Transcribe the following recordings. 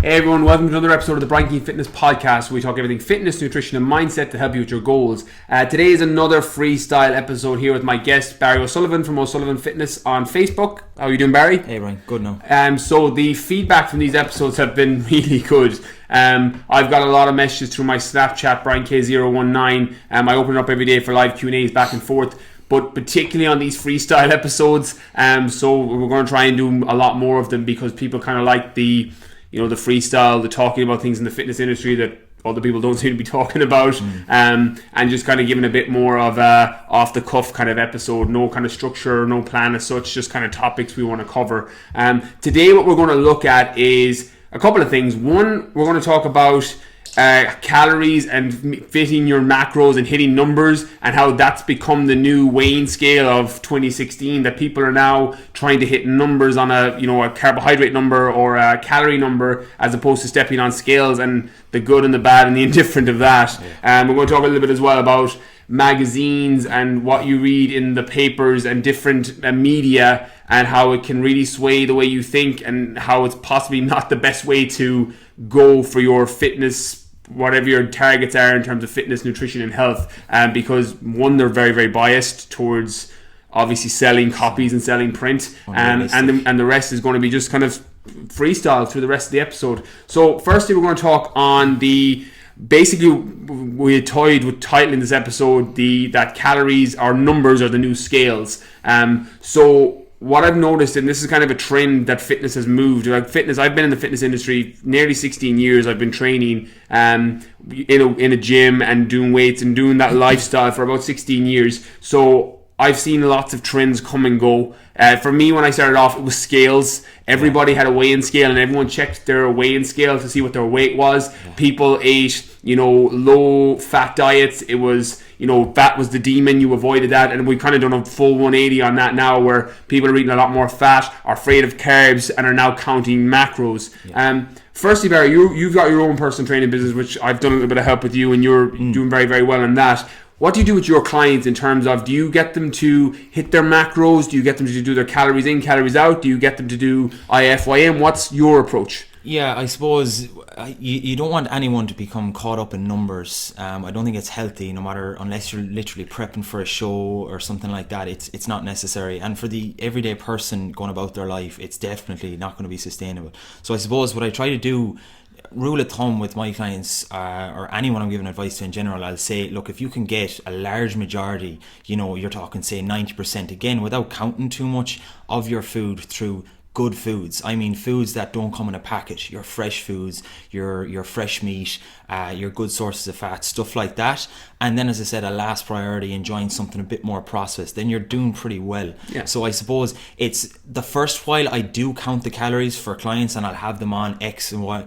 Hey everyone, welcome to another episode of the Keane Fitness Podcast, where we talk everything fitness, nutrition and mindset to help you with your goals. Today is another freestyle episode here with my guest Barry Sullivan from Sullivan Fitness on Facebook. How are you doing, Barry? Hey Ryan, good now. So the feedback from these episodes have been really good. I've got a lot of messages through my Snapchat, BrianK019. I open it up every day for live Q&As back and forth. But particularly on these freestyle episodes, so we're going to try and do a lot more of them because people kind of like the freestyle, the talking about things in the fitness industry that other people don't seem to be talking about, and just kind of giving a bit more of a off-the-cuff kind of episode, no kind of structure, no plan as such, just kind of topics we want to cover. Today what we're going to look at is a couple of things. One, we're going to talk about calories and fitting your macros and hitting numbers, and how that's become the new weighing scale of 2016, that people are now trying to hit numbers on a carbohydrate number or a calorie number as opposed to stepping on scales, and the good and the bad and the indifferent of that. We're going to talk a little bit as well about magazines and what you read in the papers and different media, and how it can really sway the way you think, and how it's possibly not the best way to go for your fitness, whatever your targets are in terms of fitness, nutrition and health, because one, they're very, very biased towards obviously selling copies and selling print, and the rest is going to be just kind of freestyle through the rest of the episode. So firstly, we're going to talk on basically we toyed with titling this episode that calories or numbers are the new scales. So what I've noticed, and this is kind of a trend that fitness has moved, like fitness, I've been in the fitness industry nearly 16 years. I've been training in a gym and doing weights and doing that lifestyle for about 16 years. So I've seen lots of trends come and go. For me, when I started off, it was scales. Everybody had a weigh-in scale, and everyone checked their weigh-in scale to see what their weight was. People ate, low-fat diets. It was, fat was the demon. You avoided that, and we've kind of done a full 180 on that now, where people are eating a lot more fat, are afraid of carbs, and are now counting macros. Firstly, Barry, you've got your own personal training business, which I've done a little bit of help with you, and you're doing very, very well in that. What do you do with your clients in terms of, do you get them to hit their macros? Do you get them to do their calories in, calories out? Do you get them to do IIFYM? What's your approach? Yeah, I suppose you don't want anyone to become caught up in numbers. I don't think it's healthy, unless you're literally prepping for a show or something like that. It's not necessary. And for the everyday person going about their life, it's definitely not going to be sustainable. So I suppose what I try to do, rule of thumb with my clients, or anyone I'm giving advice to in general, I'll say, look, if you can get a large majority, you're talking say 90%, again, without counting too much, of your food through good foods. I mean foods that don't come in a packet, your fresh foods, your fresh meat, your good sources of fat, stuff like that. And then, as I said, a last priority, enjoying something a bit more processed, then you're doing pretty well. Yeah. So I suppose it's the first while I do count the calories for clients, and I'll have them on X and Y,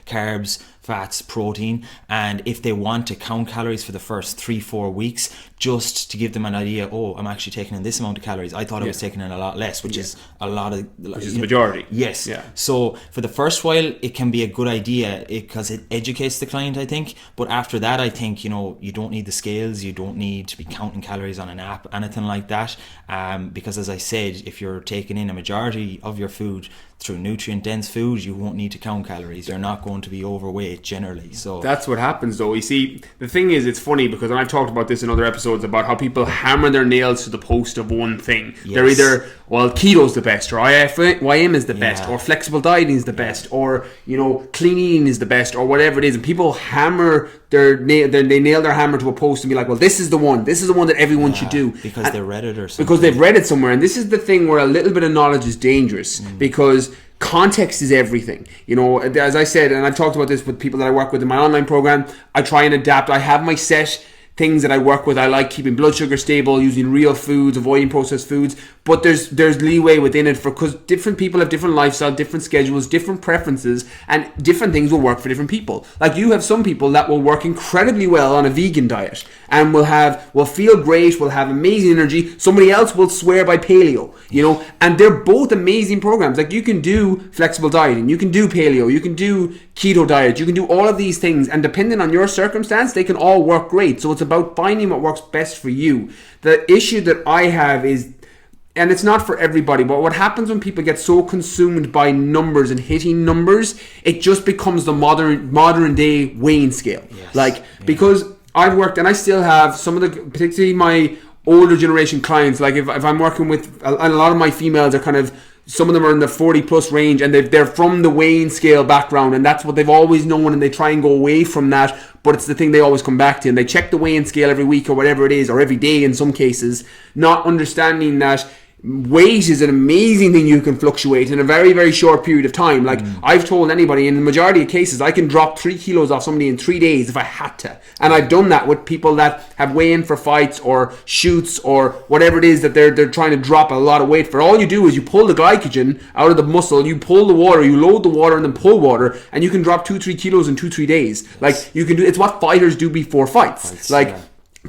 carbs, fats, protein, and if they want to count calories for the first 3-4 weeks, just to give them an idea, I'm actually taking in this amount of calories. I thought I was taking in a lot less, which is a lot of, which is the majority. Yes. Yeah. So for the first while, it can be a good idea because it educates the client, I think. But after that, I think you don't need the scales, you don't need to be counting calories on an app, anything like that. Because as I said, if you're taking in a majority of your food through nutrient dense food, you won't need to count calories. You're not going to be overweight generally. So that's what happens though. You see, the thing is, it's funny because I've talked about this in other episodes about how people hammer their nails to the post of one thing. Yes. They're either, keto's the best, or IIFYM is the best, or flexible dieting is the best, or clean eating is the best, or whatever it is, and people hammer they nail their hammer to a post and be like, well, this is the one that everyone should do, because they read it or something. Because they've read it somewhere. And this is the thing where a little bit of knowledge is dangerous, because context is everything. As I said, and I've talked about this with people that I work with in my online program, I try and adapt. I have my set things that I work with. I like keeping blood sugar stable, using real foods, avoiding processed foods, but there's leeway within it because different people have different lifestyle, different schedules, different preferences, and different things will work for different people. Like, you have some people that will work incredibly well on a vegan diet and will feel great, will have amazing energy. Somebody else will swear by paleo, and they're both amazing programs. Like, you can do flexible dieting, you can do paleo, you can do keto diet, you can do all of these things, and depending on your circumstance, they can all work great. So it's about finding what works best for you. The issue that I have is and it's not for everybody, but what happens when people get so consumed by numbers and hitting numbers, it just becomes the modern day weighing scale. Yes. Because I've worked, and I still have some of the, particularly my older generation clients, like if I'm working with, and a lot of my females are kind of, some of them are in the 40 plus range, and they're from the weighing scale background, and that's what they've always known, and they try and go away from that, but it's the thing they always come back to, and they check the weighing scale every week or whatever it is, or every day in some cases, not understanding that weight is an amazing thing you can fluctuate in a very, very short period of time. Like I've told anybody, in the majority of cases, I can drop 3 kilos off somebody in 3 days if I had to. And I've done that with people that have weigh-in for fights or shoots or whatever it is that they're trying to drop a lot of weight for. All you do is you pull the glycogen out of the muscle, you pull the water, you load the water and then pull water, and you can drop 2-3 kilos in 2-3 days. Like you can do, it's what fighters do before fights.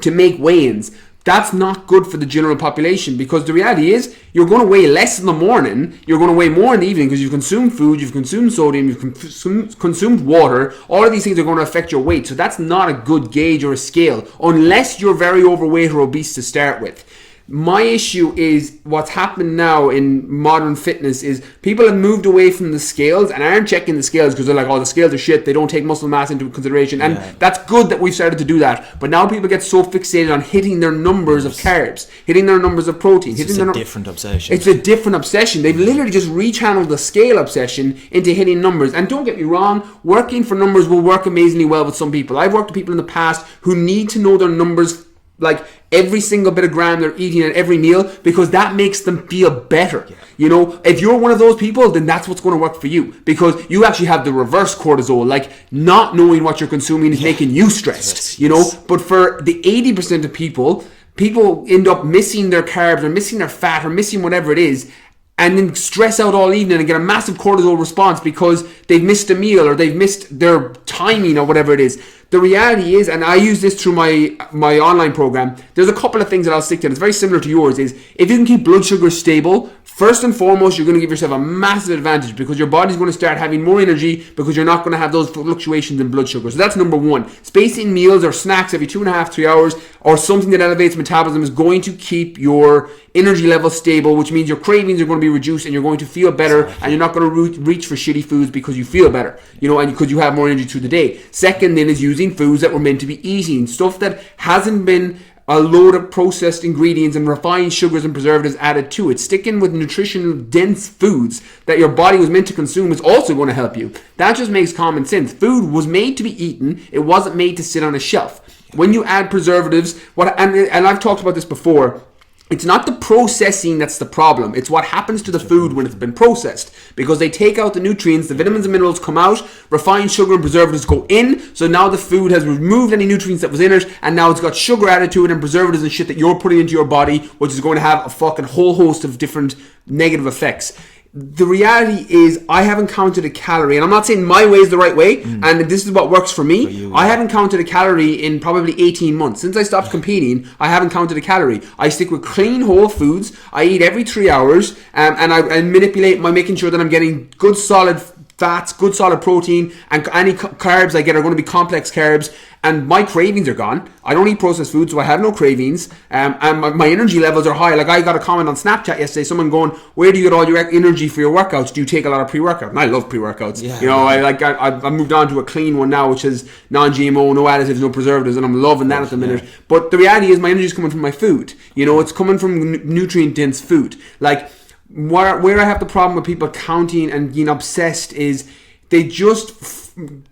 To make weigh-ins. That's not good for the general population, because the reality is you're going to weigh less in the morning, you're going to weigh more in the evening, because you've consumed food, you've consumed sodium, you've consumed water. All of these things are going to affect your weight. So that's not a good gauge or a scale, unless you're very overweight or obese to start with. My issue is what's happened now in modern fitness is people have moved away from the scales and aren't checking the scales because they're like, oh, the scales are shit, they don't take muscle mass into consideration. And that's good that we've started to do that. But now people get so fixated on hitting their numbers of carbs, hitting their numbers of protein. It's a different obsession. It's a different obsession. They've literally just rechanneled the scale obsession into hitting numbers. And don't get me wrong, working for numbers will work amazingly well with some people. I've worked with people in the past who need to know their numbers, like every single bit of gram they're eating at every meal, because that makes them feel better. You know, if you're one of those people, then that's what's going to work for you, because you actually have the reverse cortisol. Like not knowing what you're consuming is making you stressed, you know. But for the 80% of people end up missing their carbs or missing their fat or missing whatever it is, and then stress out all evening and get a massive cortisol response because they've missed a meal or they've missed their timing or whatever it is. The reality is, and I use this through my online program, there's a couple of things that I'll stick to. It's very similar to yours, is if you can keep blood sugar stable, first and foremost, you're going to give yourself a massive advantage, because your body's going to start having more energy because you're not going to have those fluctuations in blood sugar. So that's number one. Spacing meals or snacks every 2.5-3 hours, or something that elevates metabolism, is going to keep your energy level stable, which means your cravings are going to be reduced and you're going to feel better, and you're not going to reach for shitty foods because you feel better, you know, and because you have more energy through the day. Second then is using foods that we're meant to be eating, stuff that hasn't been a load of processed ingredients and refined sugars and preservatives added to it. Sticking with nutritional dense foods that your body was meant to consume is also going to help you. That just makes common sense. Food was made to be eaten. It wasn't made to sit on a shelf. When you add preservatives, and I've talked about this before, it's not the processing that's the problem. It's what happens to the food when it's been processed, because they take out the nutrients, the vitamins and minerals come out, refined sugar and preservatives go in, so now the food has removed any nutrients that was in it, and now it's got sugar added to it and preservatives and shit that you're putting into your body, which is going to have a fucking whole host of different negative effects. The reality is, I haven't counted a calorie, and I'm not saying my way is the right way, and this is what works for me. I haven't counted a calorie in probably 18 months. Since I stopped competing, I haven't counted a calorie. I stick with clean whole foods. I eat every 3 hours, and I manipulate by making sure that I'm getting good solid fats, good solid protein, and any carbs I get are going to be complex carbs. And my cravings are gone. I don't eat processed food, so I have no cravings. And my energy levels are high. Like, I got a comment on Snapchat yesterday, someone going, where do you get all your energy for your workouts? Do you take a lot of pre-workout? And I love pre-workouts. You know, I moved on to a clean one now, which is non-GMO, no additives, no preservatives, and I'm loving that at the minute. But the reality is, my energy is coming from my food. You know, it's coming from nutrient-dense food. Like, where I have the problem with people counting and being obsessed is they just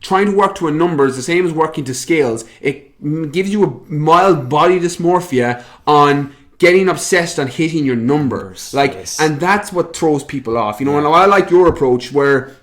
trying to work to a number is the same as working to scales. It gives you a mild body dysmorphia on getting obsessed on hitting your numbers. And that's what throws people off. You know, and I like your approach where,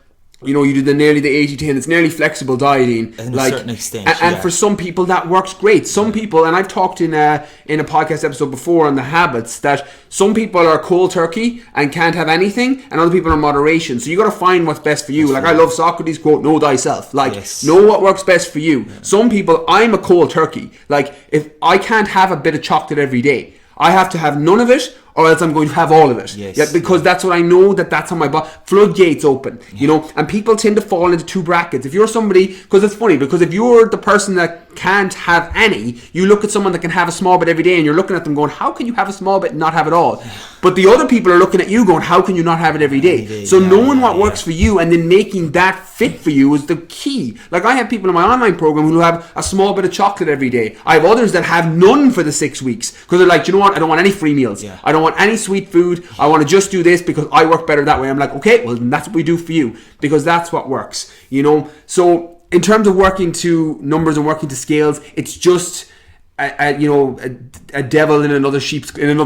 you know, you do the 80-10. It's nearly flexible dieting, to a certain extent. And for some people that works great. Some people, and I've talked in a podcast episode before on the habits, that some people are cold turkey and can't have anything, and other people are moderation. So you got to find what's best for you. I love Socrates' quote, "Know thyself." Know what works best for you. Some people, I'm a cold turkey. Like, if I can't have a bit of chocolate every day, I have to have none of it, or else I'm going to have all of it. Yes. Yeah, because that's what I know, that's how my floodgates open, you know. And people tend to fall into two brackets. If you're somebody, because it's funny, because if you're the person that can't have any, you look at someone that can have a small bit every day, and you're looking at them going, how can you have a small bit and not have it all? But the other people are looking at you going, how can you not have it every day? So knowing what works for you and then making that fit for you is the key. Like, I have people in my online program who have a small bit of chocolate every day. I have others that have none for the 6 weeks because they're like, you know what, I don't want any free meals. I don't want any sweet food. I want to just do this because I work better that way. I'm like, okay, well, then that's what we do for you, because that's what works, you know. So in terms of working to numbers and working to scales, it's just a devil in another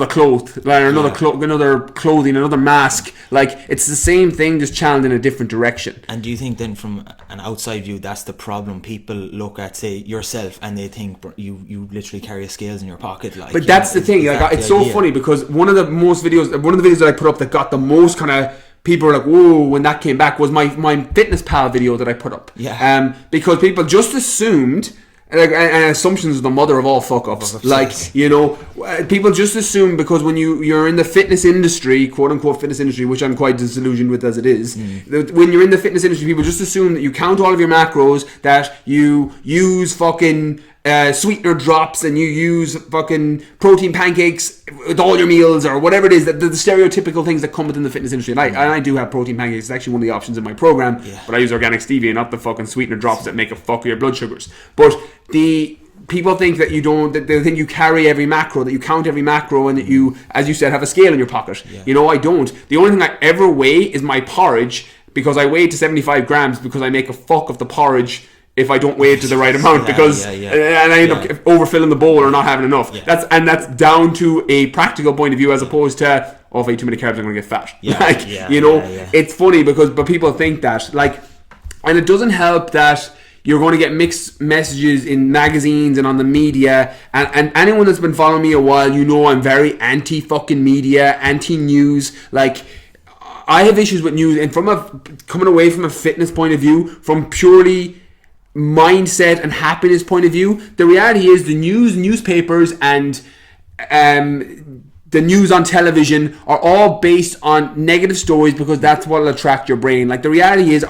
cloth, like another clothing, another mask. Like, it's the same thing, just channeled in a different direction. And do you think then, from an outside view, that's the problem? People look at, say, yourself and they think you literally carry scales in your pocket, like. But that's the thing. Like, it's so funny, because one of the videos that I put up that got the most kind of people were like, whoa, when that came back, was my Fitness Pal video that I put up. Because people just assumed, and assumptions are the mother of all fuck ups. Like, you know, people just assume, because when you're in the fitness industry, quote unquote fitness industry, which I'm quite disillusioned with as it is, when you're in the fitness industry, people just assume that you count all of your macros, that you use fucking sweetener drops, and you use fucking protein pancakes with all your meals, or whatever it is, the stereotypical things that come within the fitness industry. And I do have protein pancakes. It's actually one of the options in my program, but I use organic stevia, not the fucking sweetener drops that make a fuck of your blood sugars. But the people think that you don't, that they think you carry every macro, that you count every macro, and that you, as you said, have a scale in your pocket. You know, I don't. The only thing I ever weigh is my porridge, because I weigh it to 75 grams, because I make a fuck of the porridge if I don't weigh it to the right amount, because and I end up overfilling the bowl or not having enough. That's down to a practical point of view, as opposed to, oh, if I eat too many carbs, I'm going to get fat. It's funny, but people think that, like, and it doesn't help that you're going to get mixed messages in magazines and on the media, and anyone that's been following me a while, you know I'm very anti-fucking media, anti-news. Like, I have issues with news, and coming away from a fitness point of view, from purely mindset and happiness point of view, the reality is the newspapers and the news on television are all based on negative stories, because that's what will attract your brain. Like, the reality is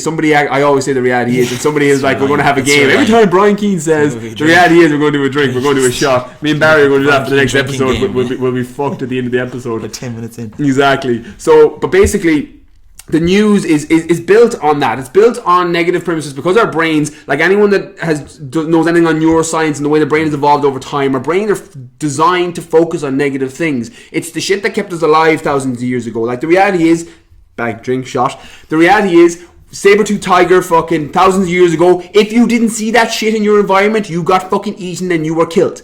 somebody, I always say the reality is, and somebody is like, we're going to have a game. Every time Brian Keane says, the reality is we're going to do a drink, we're going to do a shot. Me and Barry are going to do that for the next episode. We'll be fucked at the end of the episode. Like 10 minutes in. Exactly. So, but basically, the news is built on that. It's built on negative premises, because our brains, like anyone that knows anything on neuroscience and the way the brain has evolved over time, our brains are designed to focus on negative things. It's the shit that kept us alive thousands of years ago. Like, the reality is, bag, drink, shot. The reality is, saber-tooth tiger fucking thousands of years ago, if you didn't see that shit in your environment, you got fucking eaten and you were killed.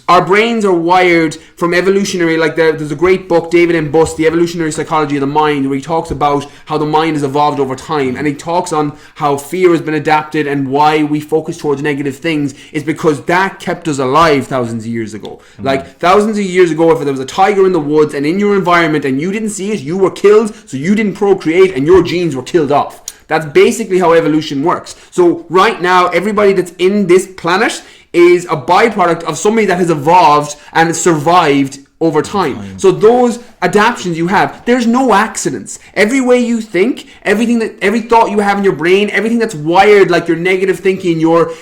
Our brains are wired from evolutionary, like there's a great book, David M. Buss, The Evolutionary Psychology of the Mind, where he talks about how the mind has evolved over time, and he talks on how fear has been adapted, and why we focus towards negative things is because that kept us alive thousands of years ago. Like, thousands of years ago, if there was a tiger in the woods and in your environment and you didn't see it, you were killed, so you didn't procreate and your genes were killed off. That's basically how evolution works. So right now, everybody that's in this planet is a byproduct of somebody that has evolved and survived over time. So those adaptions you have, there's no accidents. Every way you think, every thought you have in your brain, everything that's wired, like your negative thinking, your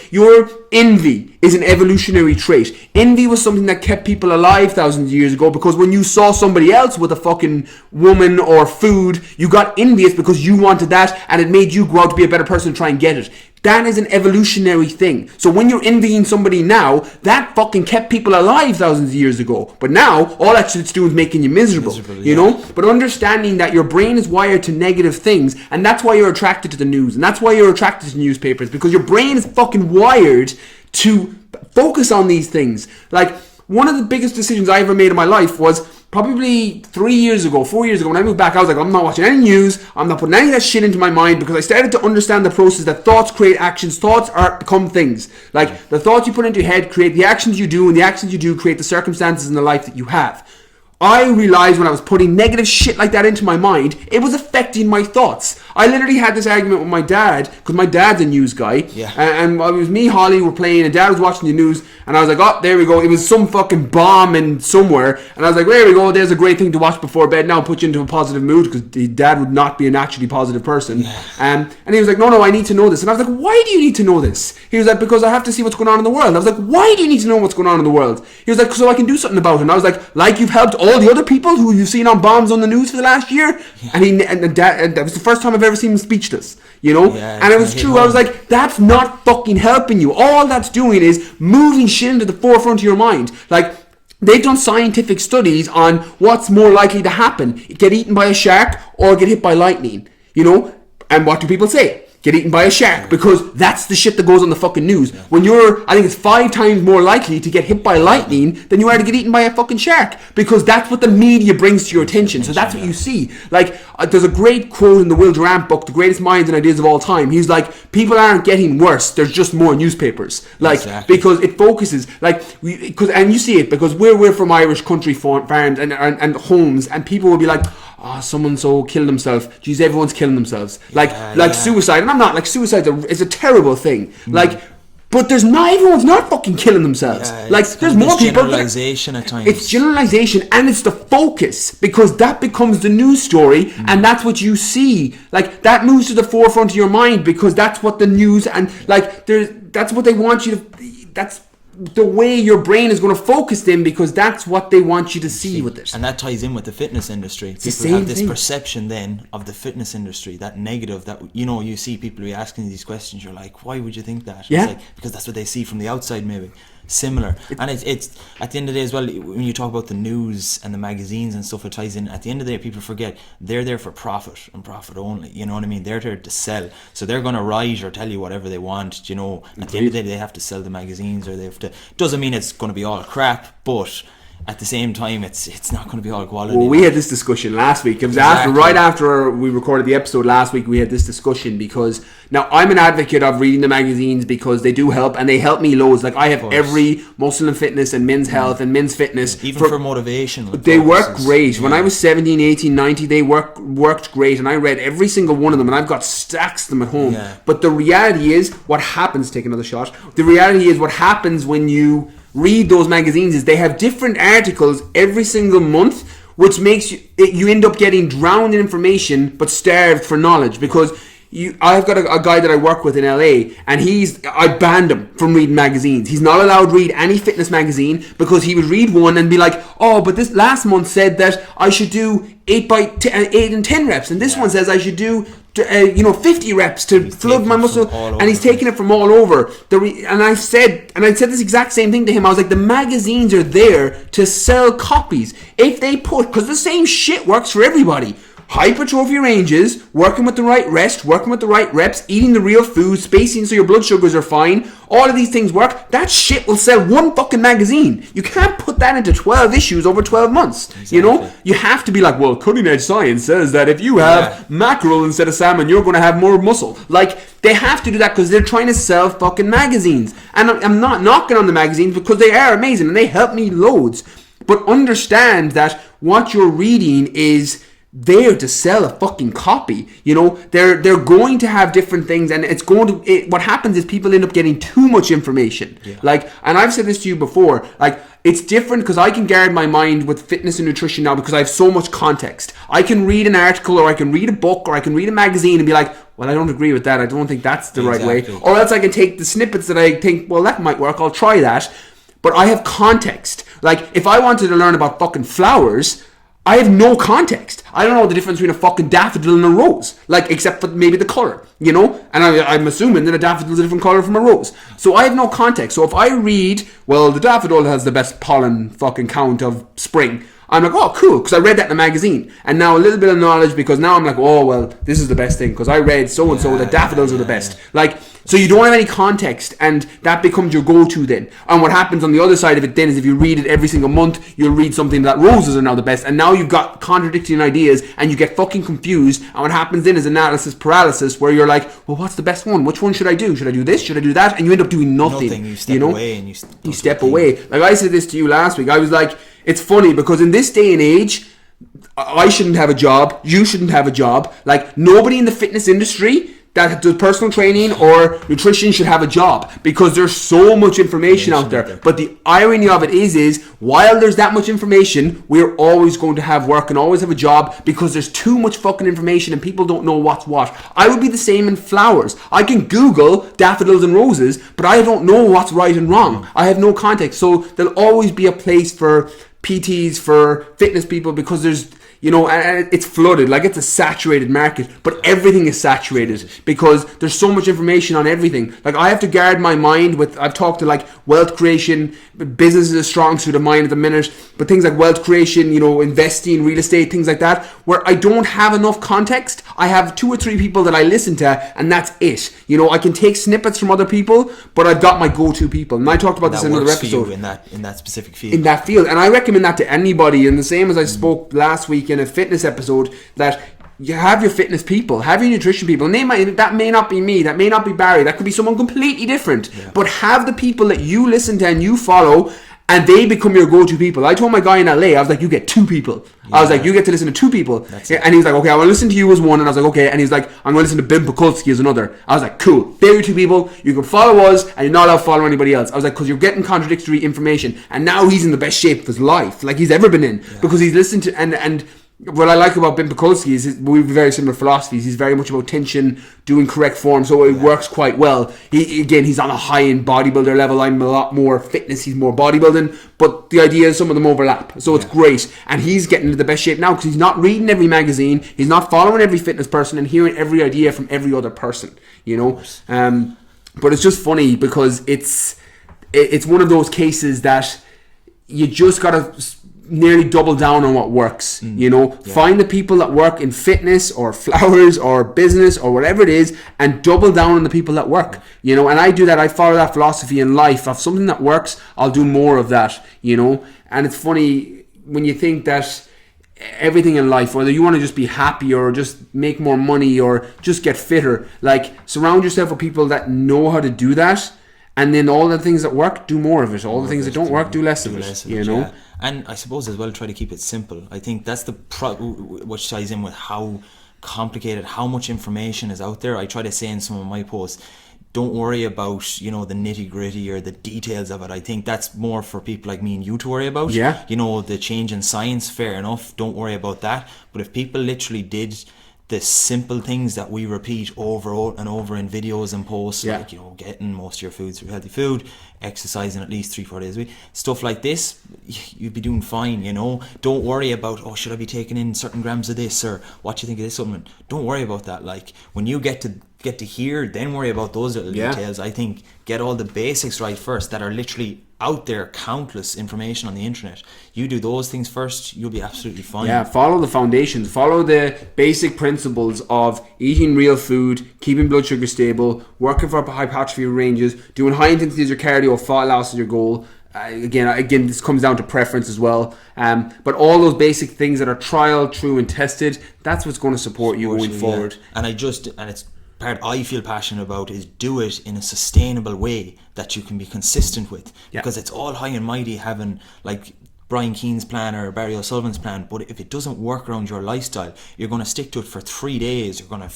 envy is an evolutionary trait. Envy was something that kept people alive thousands of years ago, because when you saw somebody else with a fucking woman or food, you got envious because you wanted that, and it made you grow out to be a better person and try and get it. That is an evolutionary thing. So when you're envying somebody now, that fucking kept people alive thousands of years ago. But now, all that shit's doing is making you miserable, you know? But understanding that your brain is wired to negative things, and that's why you're attracted to the news, and that's why you're attracted to newspapers, because your brain is fucking wired to focus on these things. Like, one of the biggest decisions I ever made in my life was probably 4 years ago, when I moved back. I was like, I'm not watching any news, I'm not putting any of that shit into my mind, because I started to understand the process that thoughts create actions, thoughts become things. Like, the thoughts you put into your head create the actions you do, and the actions you do create the circumstances in the life that you have. I realized when I was putting negative shit like that into my mind, it was affecting my thoughts. I literally had this argument with my dad, because my dad's a news guy. Yeah. And it was me, Holly, were playing, and Dad was watching the news, and I was like, oh, there we go. It was some fucking bomb in somewhere, and I was like, there we go. There's a great thing to watch before bed. Now put you into a positive mood, because Dad would not be a naturally positive person. Yeah. And he was like, no, I need to know this. And I was like, why do you need to know this? He was like, because I have to see what's going on in the world. And I was like, why do you need to know what's going on in the world? He was like, so I can do something about it. And I was like you've helped all the other people who you've seen on bombs on the news for the last year? Yeah. And that was the first time I've ever seen him speechless, you know? Yeah, and it was true. I was like, that's not fucking helping you. All that's doing is moving shit into the forefront of your mind. Like, they've done scientific studies on what's more likely to happen. Get eaten by a shark or get hit by lightning, you know? And what do people say? Get eaten by a shark, because that's the shit that goes on the fucking news. Yeah. When you're, I think it's 5 times more likely to get hit by lightning than you are to get eaten by a fucking shark, because that's what the media brings to your attention. So that's what you see. Like, there's a great quote in the Will Durant book, The Greatest Minds and Ideas of All Time. He's like, people aren't getting worse, there's just more newspapers. Like, because it focuses, like, and you see it, because we're from Irish country farms and homes, and people will be like, oh, someone-so killed himself. Jeez, everyone's killing themselves. Like suicide. And I'm not, like, suicide is a terrible thing. Like, but everyone's not fucking killing themselves. Yeah, like, there's more people. Generalization at times. It's generalization, and it's the focus, because that becomes the news story, and that's what you see. Like, that moves to the forefront of your mind, because that's what the news, and, like, that's what they want you to, that's the way your brain is going to focus them, because that's what they want you to see with it. And that ties in with the fitness industry. It's people have this perception then of the fitness industry, that negative, that, you know, you see people be asking these questions, you're like, why would you think that? Yeah. It's like, because that's what they see from the outside, maybe. Similar. And it's at the end of the day as well, when you talk about the news and the magazines and stuff, it ties in. At the end of the day, people forget they're there for profit and profit only. You know what I mean? They're there to sell. So they're going to write or tell you whatever they want. You know, at the end of the day, they have to sell the magazines, or they have to. Doesn't mean it's going to be all crap, but at the same time, it's not going to be all quality. Well, we had this discussion last week. It was right after we recorded the episode last week. We had this discussion, because now I'm an advocate of reading the magazines, because they do help, and they help me loads. Like, I have every Muscle and Fitness and Men's Health and Men's Fitness. Even for motivation. They work great. When I was 17, 18, 90, they worked great, and I read every single one of them, and I've got stacks of them at home. Yeah. But the reality is, what happens, take another shot, the reality is what happens when you read those magazines is they have different articles every single month, which makes you end up getting drowned in information but starved for knowledge. Because I've got a guy that I work with in LA, and I banned him from reading magazines. He's not allowed to read any fitness magazine, because he would read one and be like, oh, but this last month said that I should do 8 and 10 reps, and this one says I should do 50 reps to flood my muscle, and he's taking it from all over. And I said this exact same thing to him. I was like, the magazines are there to sell copies. If they because the same shit works for everybody. Hypertrophy ranges, working with the right rest, working with the right reps, eating the real food, spacing so your blood sugars are fine. All of these things work. That shit will sell one fucking magazine. You can't put that into 12 issues over 12 months. Exactly. You know? You have to be like, well, cutting edge science says that if you have mackerel instead of salmon, you're going to have more muscle. Like, they have to do that because they're trying to sell fucking magazines. And I'm not knocking on the magazines, because they are amazing and they help me loads. But understand that what you're reading is there to sell a fucking copy. You know, they're going to have different things, and what happens is people end up getting too much information. Like, and I've said this to you before, like, it's different because I can guard my mind with fitness and nutrition now, because I have so much context. I can read an article, or I can read a book, or I can read a magazine and be like, well, I don't agree with that, I don't think that's the right way. Or else I can take the snippets that I think, well, that might work, I'll try that. But I have context. Like, if I wanted to learn about fucking flowers, I have no context. I don't know the difference between a fucking daffodil and a rose. Like, except for maybe the colour, you know? And I'm assuming that a daffodil is a different colour from a rose. So I have no context. So if I read, well, the daffodil has the best pollen fucking count of spring, I'm like, oh, cool, because I read that in a magazine. And now a little bit of knowledge, because now I'm like, oh, well, this is the best thing, because I read so-and-so that daffodils are the best. Like, so you don't have any context, and that becomes your go-to then. And what happens on the other side of it then is if you read it every single month, you'll read something that roses are now the best, and now you've got contradicting ideas, and you get fucking confused, and what happens then is analysis paralysis, where you're like, well, what's the best one? Which one should I do? Should I do this? Should I do that? And you end up doing nothing. You step away, and you step away. Like I said this to you last week, I was like, it's funny, because in this day and age, I shouldn't have a job. You shouldn't have a job. Like, nobody in the fitness industry that does personal training or nutrition should have a job, because there's so much information out there. But the irony of it is while there's that much information, we're always going to have work and always have a job, because there's too much fucking information and people don't know what's what. I would be the same in flowers. I can Google daffodils and roses, but I don't know what's right and wrong. I have no context. So there'll always be a place for PTs, for fitness people, because there's, you know, and it's flooded, like it's a saturated market, but everything is saturated because there's so much information on everything. Like, I have to guard my mind with, I've talked to like wealth creation, business is a strong suit of mine at the minute, but things like wealth creation, you know, investing, real estate, things like that, where I don't have enough context. I have 2 or 3 people that I listen to, and that's it. You know, I can take snippets from other people, but I've got my go-to people. And I talked about this in another episode. In that specific field. In that field. And I recommend that to anybody. And the same as I spoke last week in a fitness episode, that you have your fitness people, have your nutrition people, and that may not be me, that may not be Barry, that could be someone completely different, but have the people that you listen to and you follow, and they become your go-to people. I told my guy in LA, I was like, you get 2 people. I was like, you get to listen to 2 people. And he was like, okay, I want to listen to you as one. And I was like, okay. And he's like, I'm going to listen to Ben Pakulski as another. I was like, cool. They're your 2 people. You can follow us, and you're not allowed to follow anybody else. I was like, because you're getting contradictory information. And now he's in the best shape of his life, like he's ever been in, because he's listened to, and what I like about Ben Pakulski is we have very similar philosophies. He's very much about tension, doing correct form, so it works quite well. He's on a high-end bodybuilder level. I'm a lot more fitness, he's more bodybuilding, but the idea is some of them overlap, so it's great. And he's getting into the best shape now because he's not reading every magazine, he's not following every fitness person and hearing every idea from every other person, you know. But it's just funny because it's one of those cases that you just gotta nearly double down on what works, you know. Find the people that work in fitness or flowers or business or whatever it is, and double down on the people that work, you know. And I do that. I follow that philosophy in life. If something that works, I'll do more of that, you know. And it's funny when you think that everything in life, whether you want to just be happy or just make more money or just get fitter, like, surround yourself with people that know how to do that. And then all the things that work, do more of it. All the things that don't work, do less of it, you know. Yeah. And I suppose as well, try to keep it simple. I think that's which ties in with how complicated, how much information is out there. I try to say in some of my posts, don't worry about, you know, the nitty gritty or the details of it. I think that's more for people like me and you to worry about. Yeah. You know, the change in science, fair enough. Don't worry about that. But if people literally did the simple things that we repeat over and over in videos and posts, like, you know, getting most of your foods through healthy food, exercising at least 3-4 days a week, stuff like this, you'd be doing fine, you know. Don't worry about, oh, should I be taking in certain grams of this, or what do you think of this supplement? Don't worry about that. Like, when you get to here, then worry about those little details. I think get all the basics right first that are literally out there, countless information on the internet. You do those things first, you'll be absolutely fine. Yeah, follow the foundations, follow the basic principles of eating real food, keeping blood sugar stable, working for hypertrophy ranges, doing high intensity as your cardio, fat loss is your goal. Again, this comes down to preference as well. But all those basic things that are trial, true, and tested, that's what's going to support you going forward. And it's part I feel passionate about is do it in a sustainable way that you can be consistent with, because it's all high and mighty having like Brian Keane's plan or Barry O'Sullivan's plan, but if it doesn't work around your lifestyle, you're going to stick to it for 3 days, you're going to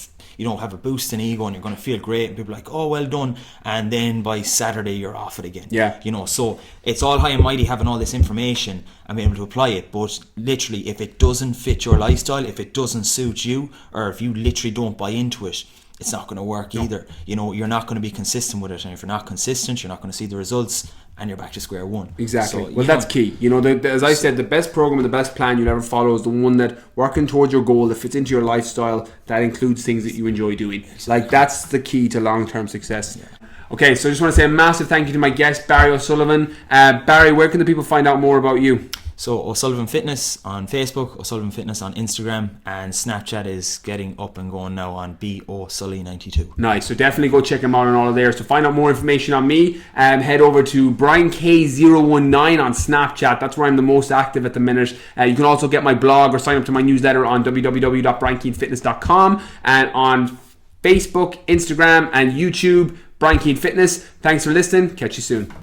have a boost in ego and you're going to feel great and people are like, oh, well done, and then by Saturday you're off it again. You know, so it's all high and mighty having all this information and being able to apply it, but literally if it doesn't fit your lifestyle, if it doesn't suit you, or if you literally don't buy into it, it's not going to work either. You know, you're not going to be consistent with it, and if you're not consistent, you're not going to see the results, and you're back to square one. Exactly. So, well, that's key. You know, as I said, the best program and the best plan you'll ever follow is the one that working towards your goal, that fits into your lifestyle, that includes things that you enjoy doing. Like, that's the key to long-term success. Okay, so I just want to say a massive thank you to my guest, Barry O'Sullivan. Barry, where can the people find out more about you? So O'Sullivan Fitness on Facebook, O'Sullivan Fitness on Instagram, and Snapchat is getting up and going now on BOSully92. Nice, so definitely go check him out on all of there. To find out more information on me, head over to BrianK019 on Snapchat. That's where I'm the most active at the minute. You can also get my blog or sign up to my newsletter on www.briankeanefitness.com, and on Facebook, Instagram, and YouTube, Brian Keane Fitness. Thanks for listening. Catch you soon.